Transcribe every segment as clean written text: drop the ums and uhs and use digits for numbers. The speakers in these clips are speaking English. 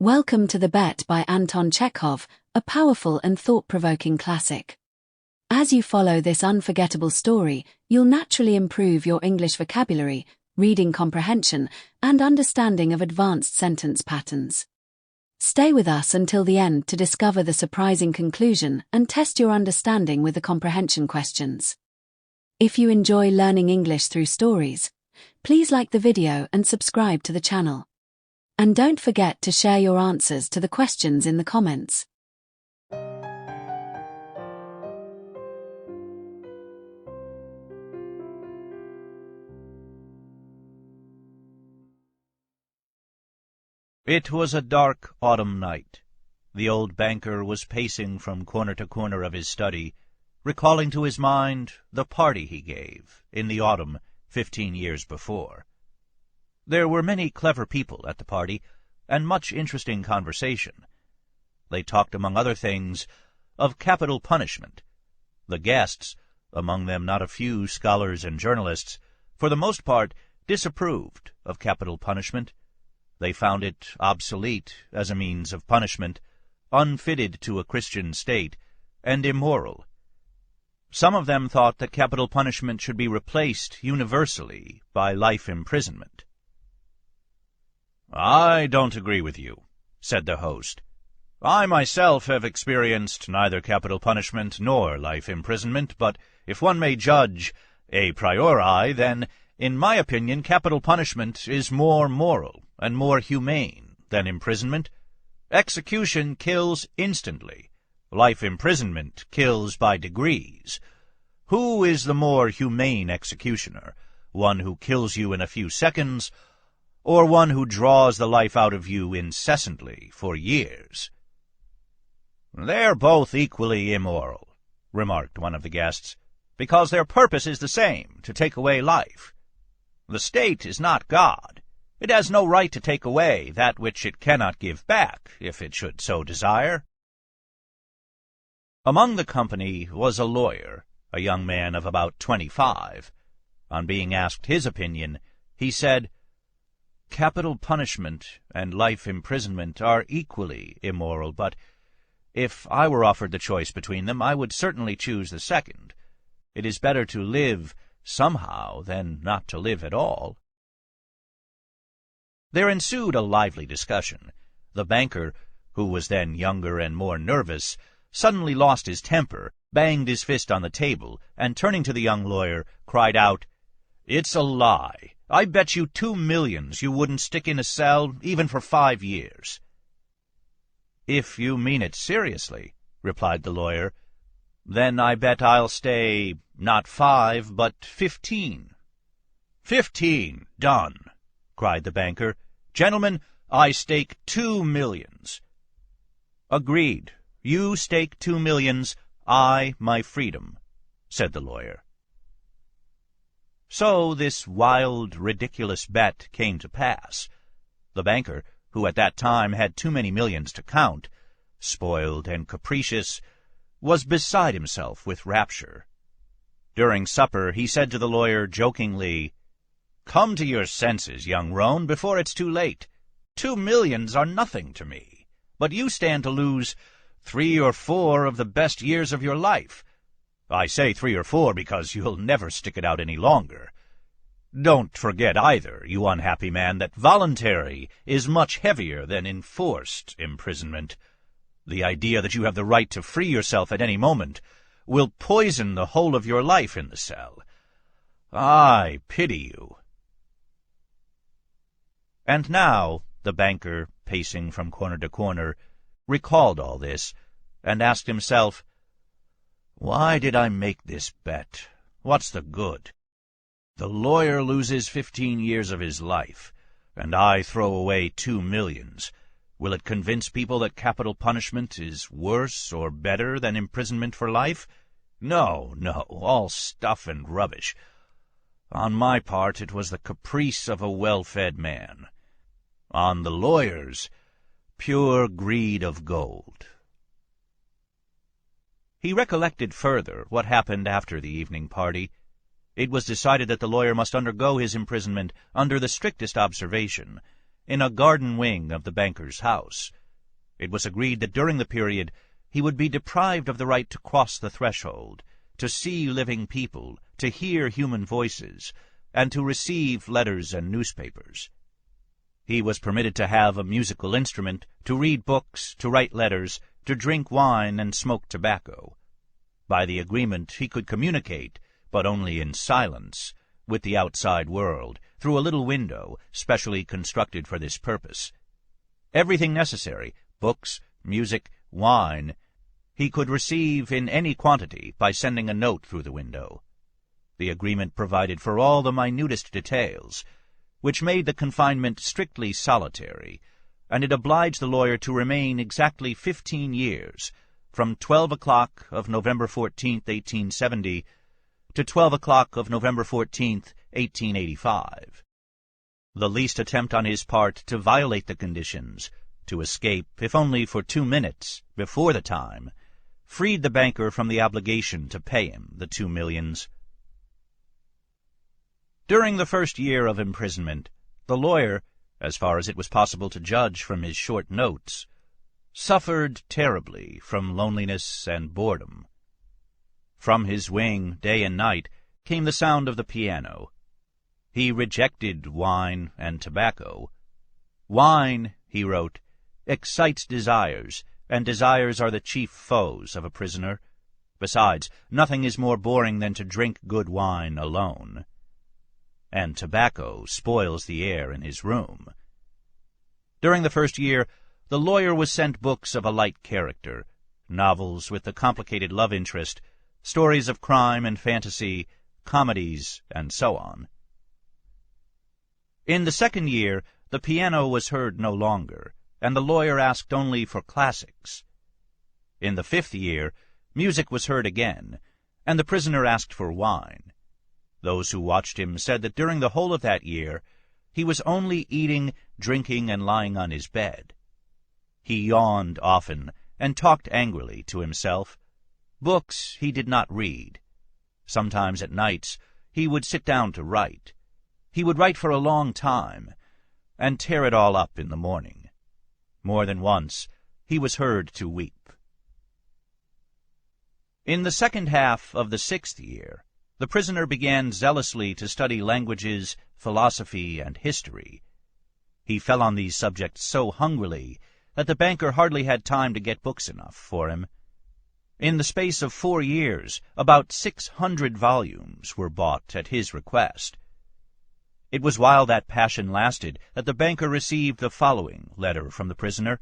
Welcome to The Bet by Anton Chekhov, a powerful and thought-provoking classic. As you follow this unforgettable story, you'll naturally improve your English vocabulary, reading comprehension, and understanding of advanced sentence patterns. Stay with us until the end to discover the surprising conclusion and test your understanding with the comprehension questions. If you enjoy learning English through stories, please like the video and subscribe to the channel. And don't forget to share your answers to the questions in the comments. It was a dark autumn night. The old banker was pacing from corner to corner of his study, recalling to his mind the party he gave in the autumn 15 years before. There were many clever people at the party, and much interesting conversation. They talked, among other things, of capital punishment. The guests, among them not a few scholars and journalists, for the most part disapproved of capital punishment. They found it obsolete as a means of punishment, unfitted to a Christian state, and immoral. Some of them thought that capital punishment should be replaced universally by life imprisonment. "I don't agree with you," said the host. "I myself have experienced neither capital punishment nor life imprisonment, but if one may judge a priori, then, in my opinion, capital punishment is more moral and more humane than imprisonment. Execution kills instantly. Life imprisonment kills by degrees. Who is the more humane executioner, one who kills you in a few seconds, or one who draws the life out of you incessantly for years?" "They're both equally immoral," remarked one of the guests, "because their purpose is the same, to take away life. The state is not God. It has no right to take away that which it cannot give back, if it should so desire." Among the company was a lawyer, a young man of about 25. On being asked his opinion, he said, "Capital punishment and life imprisonment are equally immoral, but if I were offered the choice between them, I would certainly choose the second. It is better to live somehow than not to live at all." There ensued a lively discussion. The banker, who was then younger and more nervous, suddenly lost his temper, banged his fist on the table, and turning to the young lawyer, cried out, "It's a lie. I bet you 2 millions you wouldn't stick in a cell even for 5 years." "If you mean it seriously," replied the lawyer, "then I bet I'll stay not 5, but 15. "15, done," cried the banker. "Gentlemen, I stake 2 millions. "Agreed. You stake 2 millions, I my freedom," said the lawyer. So this wild, ridiculous bet came to pass. The banker, who at that time had too many millions to count, spoiled and capricious, was beside himself with rapture. During supper he said to the lawyer jokingly, "Come to your senses, young roan, before it's too late. 2 millions are nothing to me, but you stand to lose 3 or 4 of the best years of your life. I say 3 or 4 because you'll never stick it out any longer. Don't forget either, you unhappy man, that voluntary is much heavier than enforced imprisonment. The idea that you have the right to free yourself at any moment will poison the whole of your life in the cell. I pity you." And now the banker, pacing from corner to corner, recalled all this, and asked himself, "Why did I make this bet? What's the good? The lawyer loses 15 years of his life, and I throw away 2 millions. Will it convince people that capital punishment is worse or better than imprisonment for life? No, all stuff and rubbish. On my part, it was the caprice of a well-fed man. On the lawyer's, pure greed of gold." He recollected further what happened after the evening party. It was decided that the lawyer must undergo his imprisonment under the strictest observation, in a garden wing of the banker's house. It was agreed that during the period he would be deprived of the right to cross the threshold, to see living people, to hear human voices, and to receive letters and newspapers. He was permitted to have a musical instrument, to read books, to write letters, to drink wine and smoke tobacco. By the agreement he could communicate, but only in silence, with the outside world, through a little window specially constructed for this purpose. Everything necessary, books, music, wine, he could receive in any quantity by sending a note through the window. The agreement provided for all the minutest details, which made the confinement strictly solitary, and it obliged the lawyer to remain exactly 15 years, from 12 o'clock of November 14th, 1870, to 12 o'clock of November 14th, 1885. The least attempt on his part to violate the conditions, to escape, if only for 2 minutes, before the time, freed the banker from the obligation to pay him the 2 millions. During the first year of imprisonment, the lawyer, as far as it was possible to judge from his short notes, suffered terribly from loneliness and boredom. From his wing, day and night, came the sound of the piano. He rejected wine and tobacco. Wine, he wrote, excites desires, and desires are the chief foes of a prisoner. Besides, nothing is more boring than to drink good wine alone. And tobacco spoils the air in his room. During the first year, the lawyer was sent books of a light character, novels with the complicated love interest, stories of crime and fantasy, comedies, and so on. In the second year, the piano was heard no longer, and the lawyer asked only for classics. In the fifth year, music was heard again, and the prisoner asked for wine. Those who watched him said that during the whole of that year he was only eating, drinking, and lying on his bed. He yawned often and talked angrily to himself. Books he did not read. Sometimes at nights he would sit down to write. He would write for a long time, and tear it all up in the morning. More than once he was heard to weep. In the second half of the sixth year, the prisoner began zealously to study languages, philosophy, and history. He fell on these subjects so hungrily that the banker hardly had time to get books enough for him. In the space of 4 years, about 600 volumes were bought at his request. It was while that passion lasted that the banker received the following letter from the prisoner.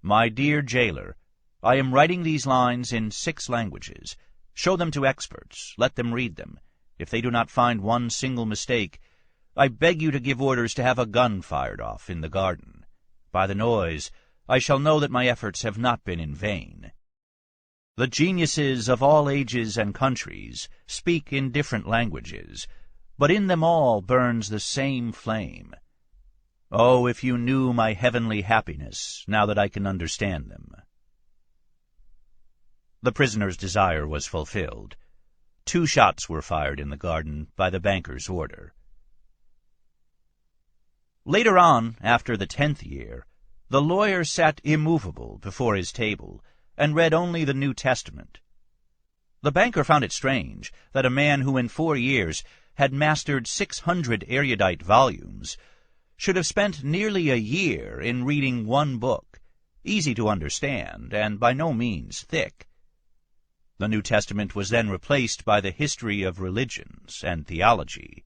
My dear jailer, I am writing these lines in 6 languages. Show them to experts. Let them read them. If they do not find one single mistake, I beg you to give orders to have a gun fired off in the garden. By the noise, I shall know that my efforts have not been in vain. The geniuses of all ages and countries speak in different languages, but in them all burns the same flame. Oh, if you knew my heavenly happiness, now that I can understand them. The prisoner's desire was fulfilled. 2 shots were fired in the garden by the banker's order. Later on, after the 10th year, the lawyer sat immovable before his table and read only the New Testament. The banker found it strange that a man who in 4 years had mastered 600 erudite volumes should have spent nearly a year in reading one book, easy to understand and by no means thick. The New Testament was then replaced by the history of religions and theology.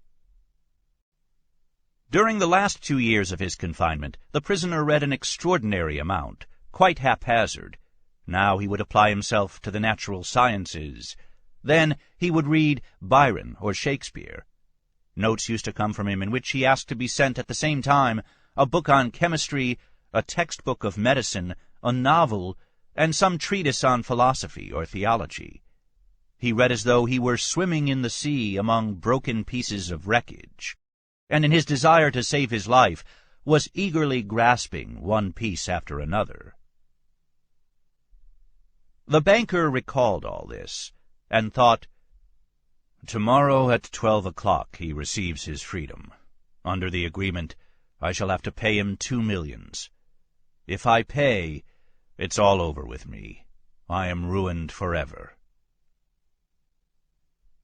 During the last 2 years of his confinement, the prisoner read an extraordinary amount, quite haphazard. Now he would apply himself to the natural sciences. Then he would read Byron or Shakespeare. Notes used to come from him in which he asked to be sent at the same time a book on chemistry, a textbook of medicine, a novel, and some treatise on philosophy or theology. He read as though he were swimming in the sea among broken pieces of wreckage, and in his desire to save his life was eagerly grasping one piece after another. The banker recalled all this, and thought, Tomorrow at 12 o'clock he receives his freedom. Under the agreement, I shall have to pay him 2 millions. If I pay, it's all over with me. I am ruined forever.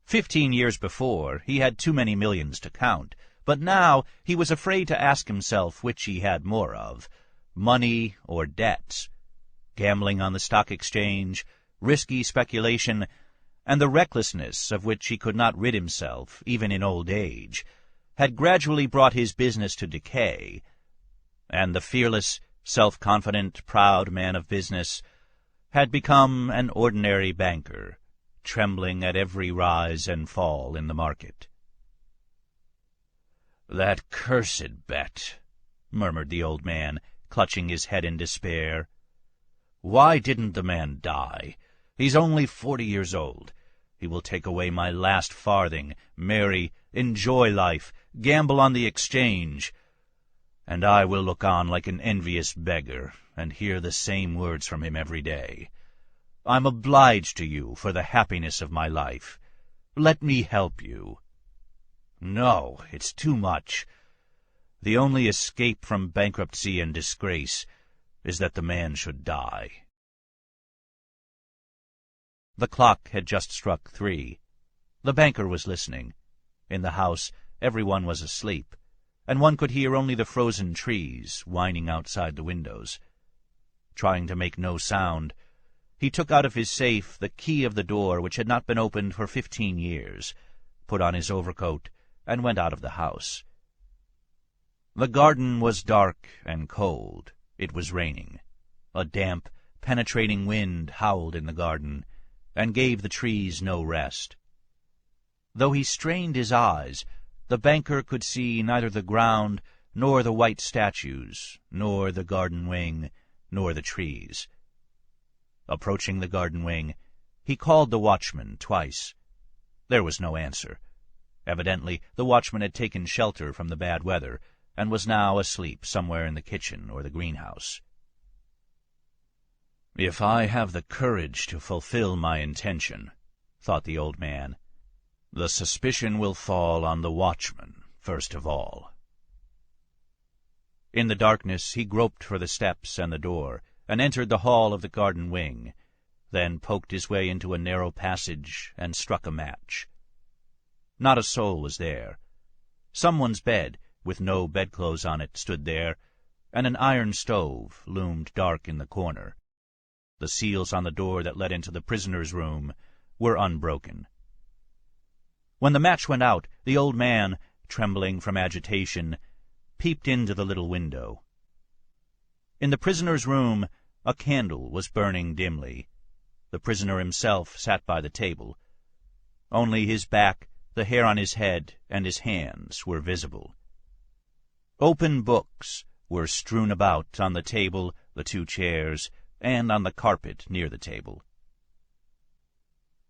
15 years before, he had too many millions to count, but now he was afraid to ask himself which he had more of, money or debts. Gambling on the stock exchange, risky speculation, and the recklessness of which he could not rid himself, even in old age, had gradually brought his business to decay, and the fearless, self-confident, proud man of business had become an ordinary banker, trembling at every rise and fall in the market. "That cursed bet," murmured the old man, clutching his head in despair. "Why didn't the man die? He's only 40 years old. He will take away my last farthing, marry, enjoy life, gamble on the exchange, and I will look on like an envious beggar and hear the same words from him every day. I'm obliged to you for the happiness of my life. Let me help you." "No, it's too much. The only escape from bankruptcy and disgrace is that the man should die." The clock had just struck 3. The banker was listening. In the house, everyone was asleep, and one could hear only the frozen trees whining outside the windows. Trying to make no sound, he took out of his safe the key of the door which had not been opened for 15 years, put on his overcoat, and went out of the house. The garden was dark and cold. It was raining. A damp, penetrating wind howled in the garden, and gave the trees no rest. Though he strained his eyes, the banker could see neither the ground, nor the white statues, nor the garden wing, nor the trees. Approaching the garden wing, he called the watchman twice. There was no answer. Evidently the watchman had taken shelter from the bad weather, and was now asleep somewhere in the kitchen or the greenhouse. "If I have the courage to fulfill my intention," thought the old man, "the suspicion will fall on the watchman first of all." In the darkness he groped for the steps and the door, and entered the hall of the garden wing, then poked his way into a narrow passage and struck a match. Not a soul was there. Someone's bed, with no bedclothes on it, stood there, and an iron stove loomed dark in the corner. The seals on the door that led into the prisoner's room were unbroken. When the match went out, the old man, trembling from agitation, peeped into the little window. In the prisoner's room, a candle was burning dimly. The prisoner himself sat by the table. Only his back, the hair on his head, and his hands were visible. Open books were strewn about on the table, the 2 chairs, and on the carpet near the table.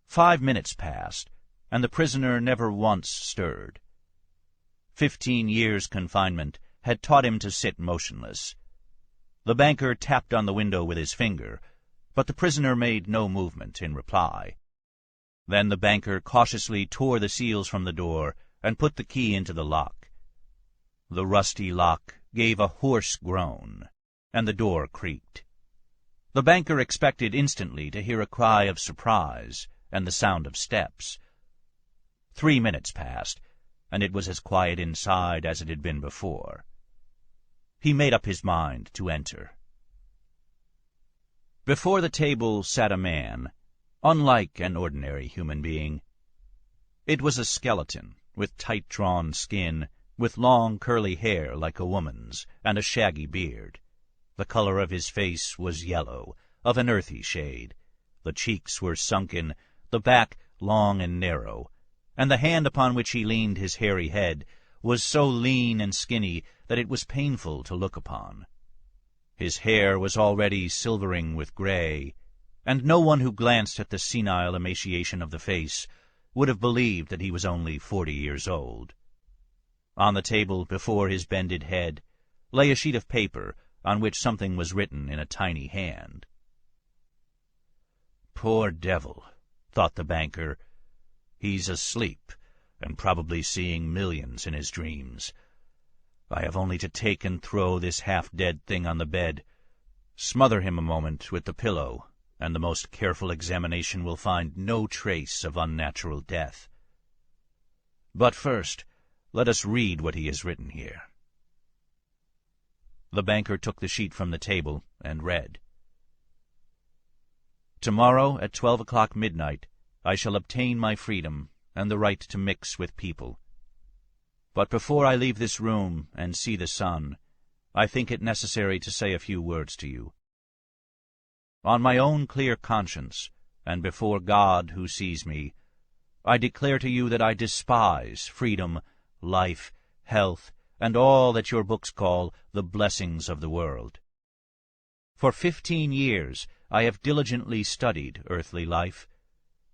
5 minutes passed, and the prisoner never once stirred. 15 years' confinement had taught him to sit motionless. The banker tapped on the window with his finger, but the prisoner made no movement in reply. Then the banker cautiously tore the seals from the door and put the key into the lock. The rusty lock gave a hoarse groan, and the door creaked. The banker expected instantly to hear a cry of surprise and the sound of steps. 3 minutes passed, and it was as quiet inside as it had been before. He made up his mind to enter. Before the table sat a man, unlike an ordinary human being. It was a skeleton, with tight-drawn skin, with long curly hair like a woman's, and a shaggy beard. The color of his face was yellow, of an earthy shade. The cheeks were sunken, the back long and narrow, and the hand upon which he leaned his hairy head was so lean and skinny that it was painful to look upon. His hair was already silvering with gray, and no one who glanced at the senile emaciation of the face would have believed that he was only 40 years old. On the table before his bended head lay a sheet of paper on which something was written in a tiny hand. "Poor devil," thought the banker. "He's asleep, and probably seeing millions in his dreams. I have only to take and throw this half-dead thing on the bed, smother him a moment with the pillow, and the most careful examination will find no trace of unnatural death. But first, let us read what he has written here." The banker took the sheet from the table and read, "Tomorrow at 12 o'clock midnight I shall obtain my freedom and the right to mix with people. But before I leave this room and see the sun, I think it necessary to say a few words to you. On my own clear conscience, and before God who sees me, I declare to you that I despise freedom, life, health, and all that your books call the blessings of the world. For 15 years I have diligently studied earthly life.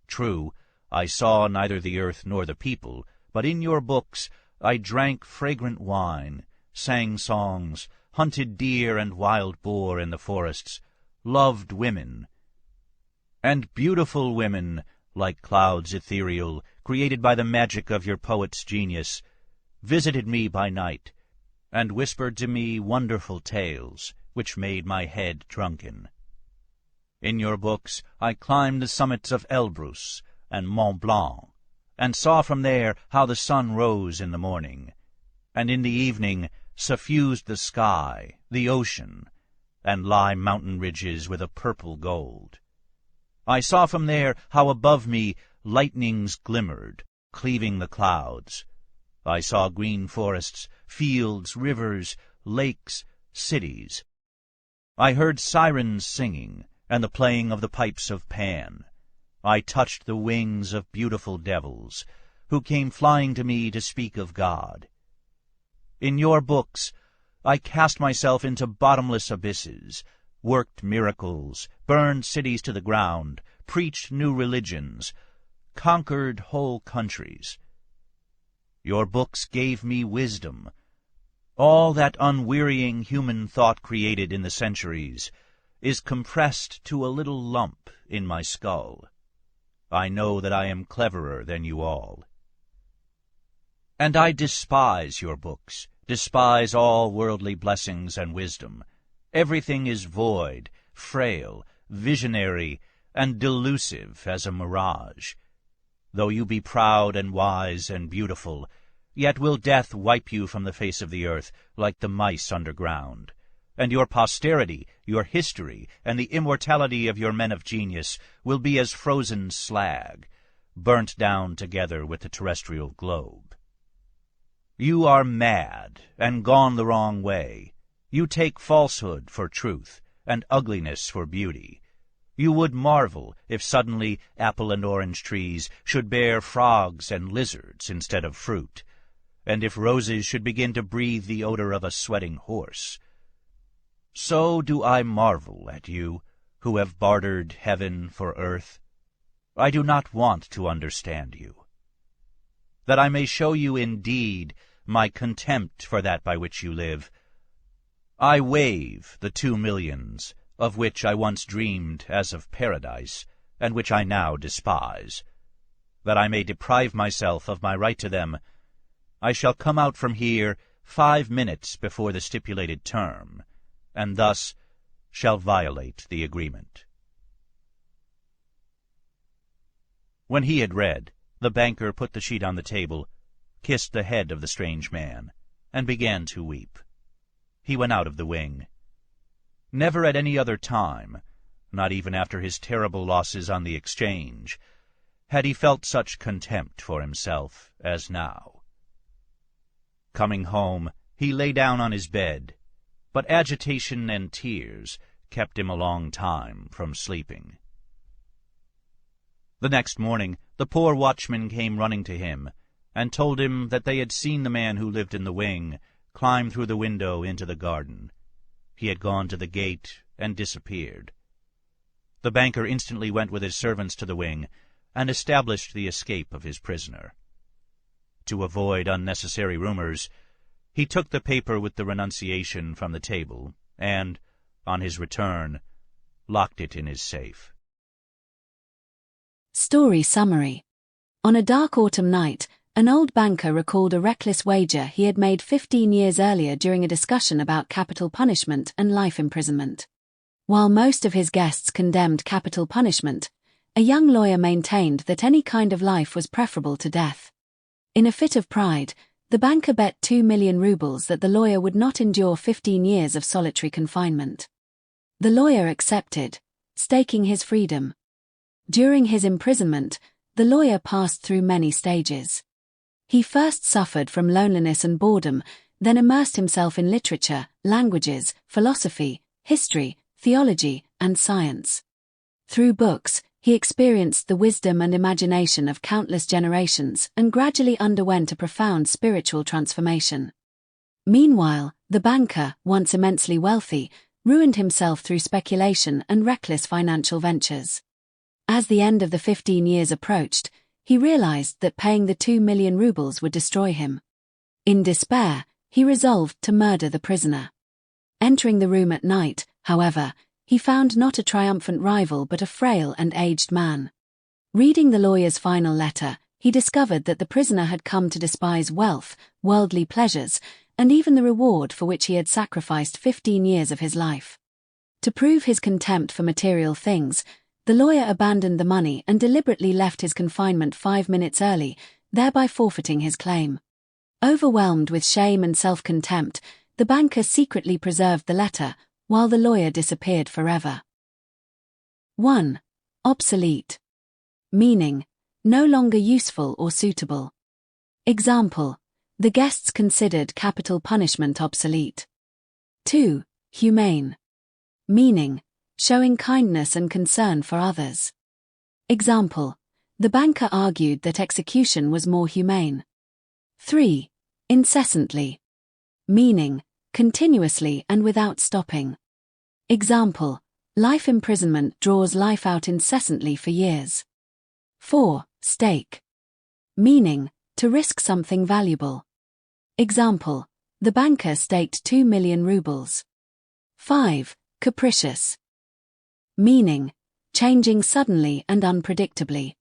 True, I saw neither the earth nor the people, but in your books I drank fragrant wine, sang songs, hunted deer and wild boar in the forests, loved women, and beautiful women, like clouds ethereal, created by the magic of your poet's genius, visited me by night, and whispered to me wonderful tales, which made my head drunken. In your books I climbed the summits of Elbrus and Mont Blanc, and saw from there how the sun rose in the morning, and in the evening suffused the sky, the ocean, and lime mountain ridges with a purple gold. I saw from there how above me lightnings glimmered, cleaving the clouds. I saw green forests, fields, rivers, lakes, cities. I heard sirens singing, and the playing of the pipes of Pan. I touched the wings of beautiful devils, who came flying to me to speak of God. In your books I cast myself into bottomless abysses, worked miracles, burned cities to the ground, preached new religions, conquered whole countries. Your books gave me wisdom. All that unwearying human thought created in the centuries is compressed to a little lump in my skull. I know that I am cleverer than you all. And I despise your books, despise all worldly blessings and wisdom. Everything is void, frail, visionary, and delusive as a mirage. Though you be proud and wise and beautiful, yet will death wipe you from the face of the earth like the mice underground. And your posterity, your history, and the immortality of your men of genius will be as frozen slag, burnt down together with the terrestrial globe. You are mad and gone the wrong way. You take falsehood for truth, and ugliness for beauty. You would marvel if suddenly apple and orange trees should bear frogs and lizards instead of fruit, and if roses should begin to breathe the odor of a sweating horse. So do I marvel at you, who have bartered heaven for earth. I do not want to understand you. That I may show you indeed my contempt for that by which you live, I waive the 2 millions, of which I once dreamed as of paradise, and which I now despise. That I may deprive myself of my right to them, I shall come out from here 5 minutes before the stipulated term, and thus shall violate the agreement." When he had read, the banker put the sheet on the table, kissed the head of the strange man, and began to weep. He went out of the wing. Never at any other time, not even after his terrible losses on the exchange, had he felt such contempt for himself as now. Coming home, he lay down on his bed, but agitation and tears kept him a long time from sleeping. The next morning the poor watchman came running to him, and told him that they had seen the man who lived in the wing climb through the window into the garden. He had gone to the gate and disappeared. The banker instantly went with his servants to the wing, and established the escape of his prisoner. To avoid unnecessary rumors, he took the paper with the renunciation from the table, and, on his return, locked it in his safe. Story summary. On a dark autumn night, An old banker recalled a reckless wager he had made 15 years earlier during a discussion about capital punishment and life imprisonment. While most of his guests condemned capital punishment, a young lawyer maintained that any kind of life was preferable to death. In a fit of pride, the banker bet 2 million rubles that the lawyer would not endure 15 years of solitary confinement. The lawyer accepted, staking his freedom. During his imprisonment, the lawyer passed through many stages. He first suffered from loneliness and boredom, then immersed himself in literature, languages, philosophy, history, theology, and science. Through books, he experienced the wisdom and imagination of countless generations and gradually underwent a profound spiritual transformation. Meanwhile, the banker, once immensely wealthy, ruined himself through speculation and reckless financial ventures. As the end of the 15 years approached, he realized that paying the 2 million rubles would destroy him. In despair, he resolved to murder the prisoner. Entering the room at night, however, he found not a triumphant rival but a frail and aged man. Reading the lawyer's final letter, he discovered that the prisoner had come to despise wealth, worldly pleasures, and even the reward for which he had sacrificed 15 years of his life. To prove his contempt for material things, the lawyer abandoned the money and deliberately left his confinement 5 minutes early, thereby forfeiting his claim. Overwhelmed with shame and self-contempt, the banker secretly preserved the letter, while the lawyer disappeared forever. 1. Obsolete. Meaning, no longer useful or suitable. Example, the guests considered capital punishment obsolete. 2. Humane. Meaning, showing kindness and concern for others. Example, the banker argued that execution was more humane. 3. Incessantly. Meaning, continuously and without stopping. Example, life imprisonment draws life out incessantly for years. 4. Stake. Meaning, to risk something valuable. Example, the banker staked 2 million rubles. 5. Capricious. Meaning, changing suddenly and unpredictably.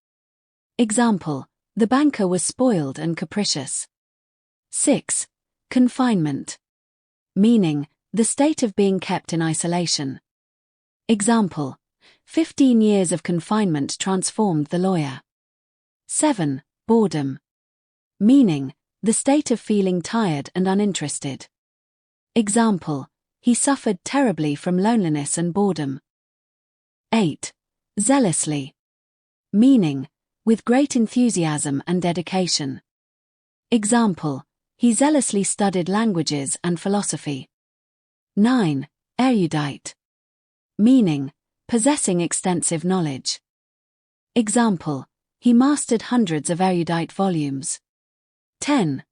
Example, the banker was spoiled and capricious. 6. Confinement. Meaning, the state of being kept in isolation. Example, 15 years of confinement transformed the lawyer. 7. Boredom. Meaning, the state of feeling tired and uninterested. Example, he suffered terribly from loneliness and boredom. 8. Zealously. Meaning, with great enthusiasm and dedication. Example, he zealously studied languages and philosophy. 9. Erudite. Meaning, possessing extensive knowledge. Example, he mastered hundreds of erudite volumes. 10.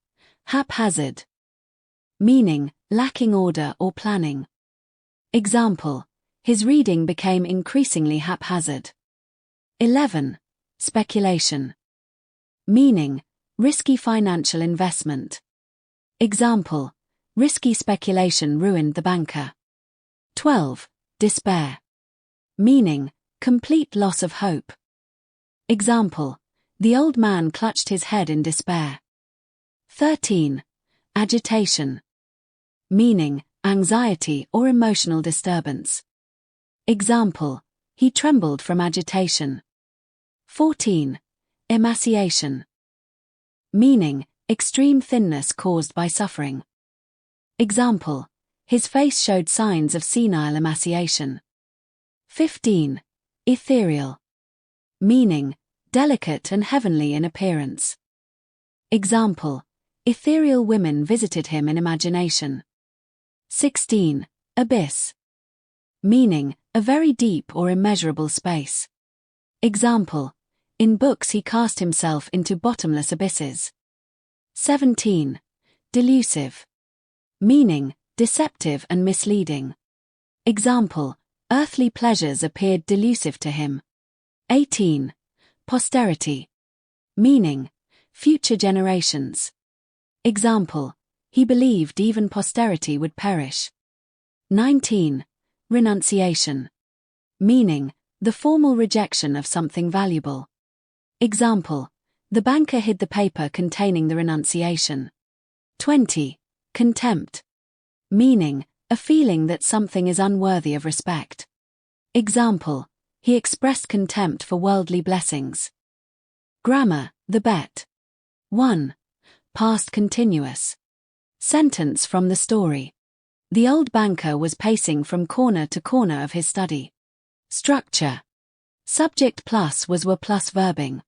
Haphazard. Meaning, lacking order or planning. Example, his reading became increasingly haphazard. 11. Speculation. Meaning, risky financial investment. Example, risky speculation ruined the banker. 12. Despair. Meaning, complete loss of hope. Example, the old man clutched his head in despair. 13. Agitation. Meaning, anxiety or emotional disturbance. Example, he trembled from agitation. 14. Emaciation. Meaning, extreme thinness caused by suffering. Example, his face showed signs of senile emaciation. 15. Ethereal. Meaning, delicate and heavenly in appearance. Example, ethereal women visited him in imagination. 16. Abyss. Meaning, a very deep or immeasurable space. Example, in books he cast himself into bottomless abysses. 17. Delusive. Meaning, deceptive and misleading. Example, earthly pleasures appeared delusive to him. 18. Posterity. Meaning, future generations. Example, he believed even posterity would perish. 19. Renunciation. Meaning, the formal rejection of something valuable. Example, The banker hid the paper containing the renunciation. 20. Contempt. Meaning, a feeling that something is unworthy of respect. Example, he expressed contempt for worldly blessings. Grammar, the bet. 1. Past continuous. Sentence from the story. The old banker was pacing from corner to corner of his study. Structure. Subject plus was were plus verbing.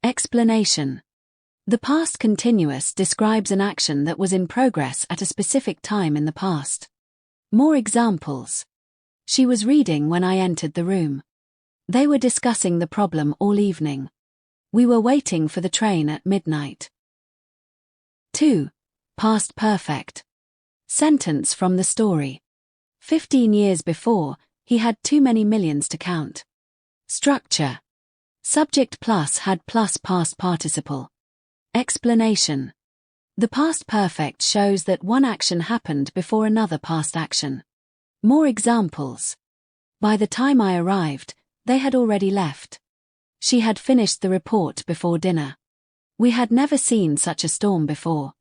Explanation. The past continuous describes an action that was in progress at a specific time in the past. More examples. She was reading when I entered the room. They were discussing the problem all evening. We were waiting for the train at midnight. 2. Past perfect. Sentence from the story. 15 years before, he had too many millions to count. Structure. Subject plus had plus past participle. Explanation. The past perfect shows that one action happened before another past action. More examples. By the time I arrived, they had already left. She had finished the report before dinner. We had never seen such a storm before.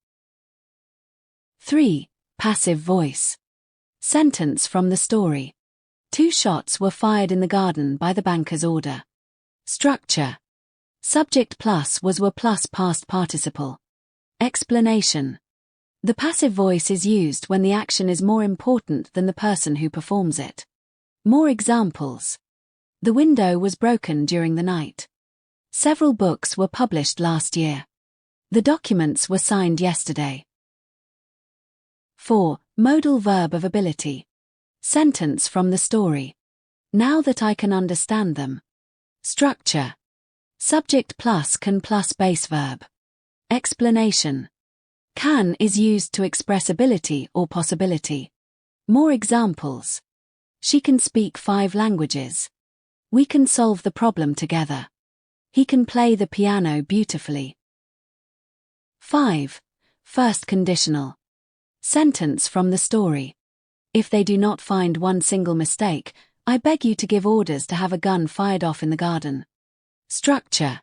3. Passive voice. Sentence from the story. 2 shots were fired in the garden by the banker's order. Structure. Subject plus was were plus past participle. Explanation. The passive voice is used when the action is more important than the person who performs it. More examples. The window was broken during the night. Several books were published last year. The documents were signed yesterday. 4. Modal verb of ability. Sentence from the story. Now that I can understand them. Structure. Subject plus can plus base verb. Explanation. Can is used to express ability or possibility. More examples. She can speak 5 languages. We can solve the problem together. He can play the piano beautifully. 5. First conditional. Sentence from the story. If they do not find one single mistake, I beg you to give orders to have a gun fired off in the garden. Structure.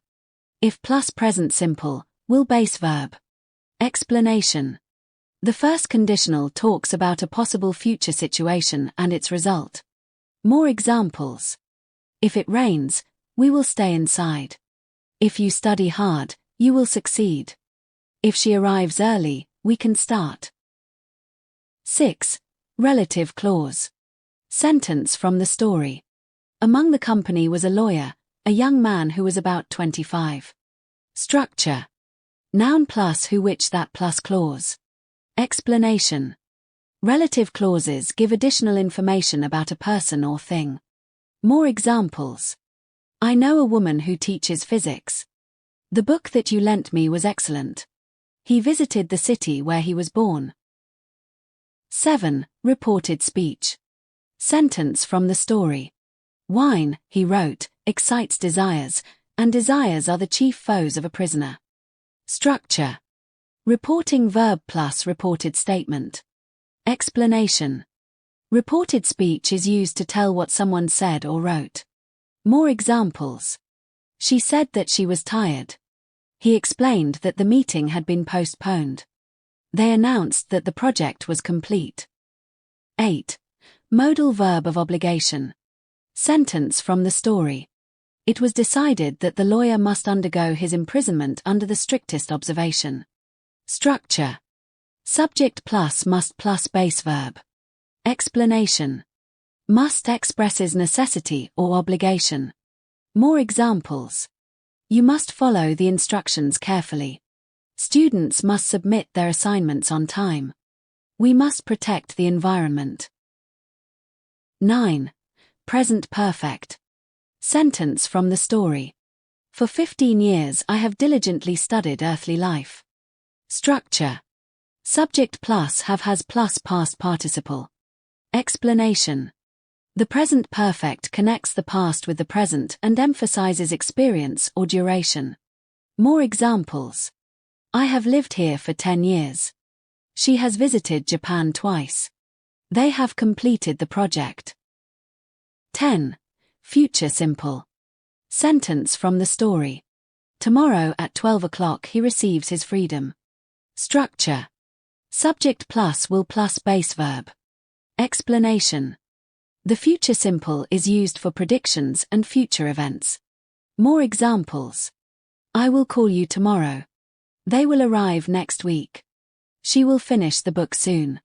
If plus present simple, will base verb. Explanation. The first conditional talks about a possible future situation and its result. More examples. If it rains, we will stay inside. If you study hard, you will succeed. If she arrives early, we can start. 6. Relative clause. Sentence from the story. Among the company was a lawyer, a young man who was about 25. Structure. Noun plus who which that plus clause. Explanation. Relative clauses give additional information about a person or thing. More examples. I know a woman who teaches physics. The book that you lent me was excellent. He visited the city where he was born. 7. Reported speech. Sentence from the story. Wine, he wrote, excites desires, and desires are the chief foes of a prisoner. Structure. Reporting verb plus reported statement. Explanation. Reported speech is used to tell what someone said or wrote. More examples. She said that she was tired. He explained that the meeting had been postponed. They announced that the project was complete. 8. Modal verb of obligation. Sentence from the story. It was decided that the lawyer must undergo his imprisonment under the strictest observation. Structure. Subject plus must plus base verb. Explanation. Must expresses necessity or obligation. More examples. You must follow the instructions carefully. Students must submit their assignments on time. We must protect the environment. 9. Present perfect. Sentence from the story. For 15 years I have diligently studied earthly life. Structure. Subject plus have has plus past participle. Explanation. The present perfect connects the past with the present and emphasizes experience or duration. More examples. I have lived here for 10 years. She has visited Japan twice. They have completed the project. 10. Future simple. Sentence from the story. Tomorrow at 12 o'clock he receives his freedom. Structure. Subject plus will plus base verb. Explanation. The future simple is used for predictions and future events. More examples. I will call you tomorrow. They will arrive next week. She will finish the book soon.